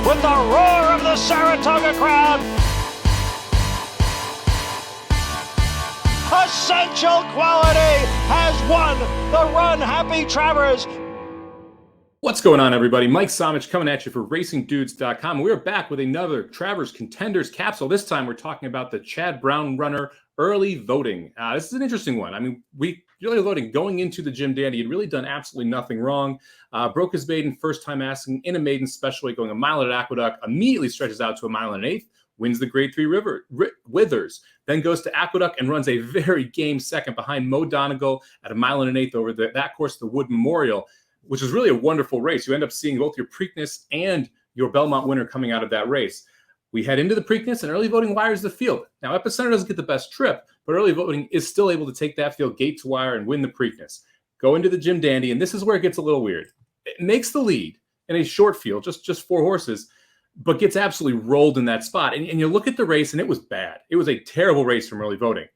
with the roar of the Saratoga crowd. Essential Quality has won the Run Happy Travers. What's going on, everybody? Mike Somich coming at you for RacingDudes.com. We're back with another Travers Contenders capsule. This time we're talking about the Chad Brown runner early voting. This is an interesting one. I mean, early voting going into the Jim Dandy, he'd really done absolutely nothing wrong. Broke his maiden first time asking in a maiden special weight, going a mile at Aqueduct, immediately stretches out to a mile and an eighth, wins the Grade 3 Withers, then goes to Aqueduct and runs a very game second behind Mo Donegal at a mile and an eighth over that course, the Wood Memorial, which was really a wonderful race. You end up seeing both your Preakness and your Belmont winner coming out of that race. We head into the Preakness, and early voting wires the field. Now, Epicenter doesn't get the best trip, but early voting is still able to take that field gate to wire and win the Preakness. Go into the Jim Dandy, and this is where it gets a little weird. It makes the lead in a short field, just four horses, but gets absolutely rolled in that spot. And you look at the race, and it was bad. It was a terrible race from early voting.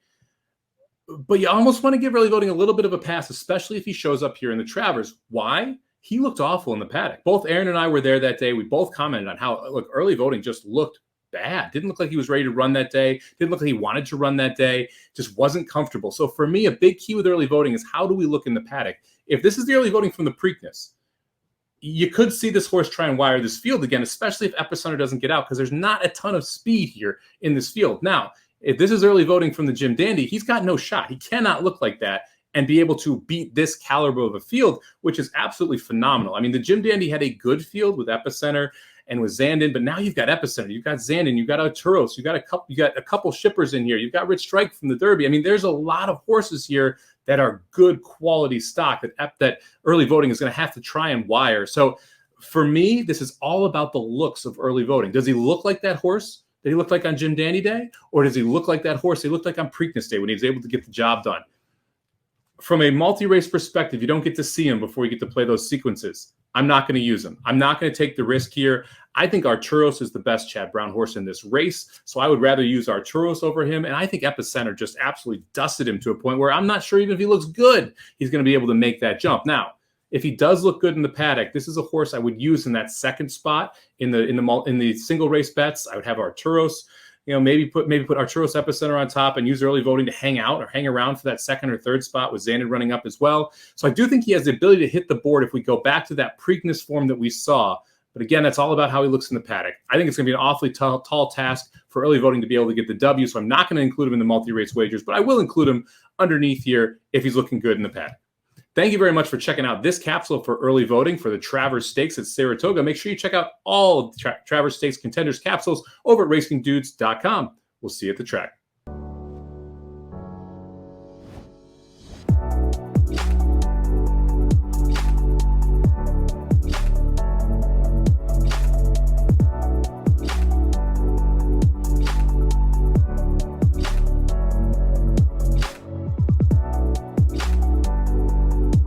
But you almost want to give early voting a little bit of a pass, especially if he shows up here in the Travers. Why? He looked awful in the paddock. Both Aaron and I were there that day. We both commented on how, look, early voting just looked bad. Didn't look like he was ready to run that day. Didn't look like he wanted to run that day. Just wasn't comfortable. So for me, a big key with early voting is how do we look in the paddock? If this is the early voting from the Preakness, you could see this horse try and wire this field again, especially if Epicenter doesn't get out, because there's not a ton of speed here in this field. Now, if this is early voting from the Jim Dandy, he's got no shot. He cannot look like that and be able to beat this caliber of a field, which is absolutely phenomenal. I mean, the Jim Dandy had a good field with Epicenter and with Zandon, but now you've got Epicenter, you've got Zandon, you've got Arturos, you got a couple shippers in here, you've got Rich Strike from the Derby. I mean, there's a lot of horses here that are good quality stock that early voting is going to have to try and wire. So for me, this is all about the looks of early voting. Does he look like that horse that he looked like on Jim Dandy Day? Or does he look like that horse he looked like on Preakness Day when he was able to get the job done? From a multi-race perspective, you don't get to see him before you get to play those sequences. I'm not going to use him. I'm not going to take the risk here. I think Arturos is the best Chad Brown horse in this race, so I would rather use Arturos over him, and I think Epicenter just absolutely dusted him to a point where I'm not sure even if he looks good, he's going to be able to make that jump. Now, if he does look good in the paddock, this is a horse I would use in that second spot in the single race bets. I would have Arturos, maybe put Arturos Epicenter on top and use early voting to hang out or hang around for that second or third spot with Zandon running up as well. So I do think he has the ability to hit the board if we go back to that Preakness form that we saw. But again, that's all about how he looks in the paddock. I think it's going to be an awfully tall task for early voting to be able to get the W. So I'm not going to include him in the multi-race wagers, but I will include him underneath here if he's looking good in the paddock. Thank you very much for checking out this capsule for early voting for the Travers Stakes at Saratoga. Make sure you check out all Travers Stakes Contenders capsules over at RacingDudes.com. We'll see you at the track.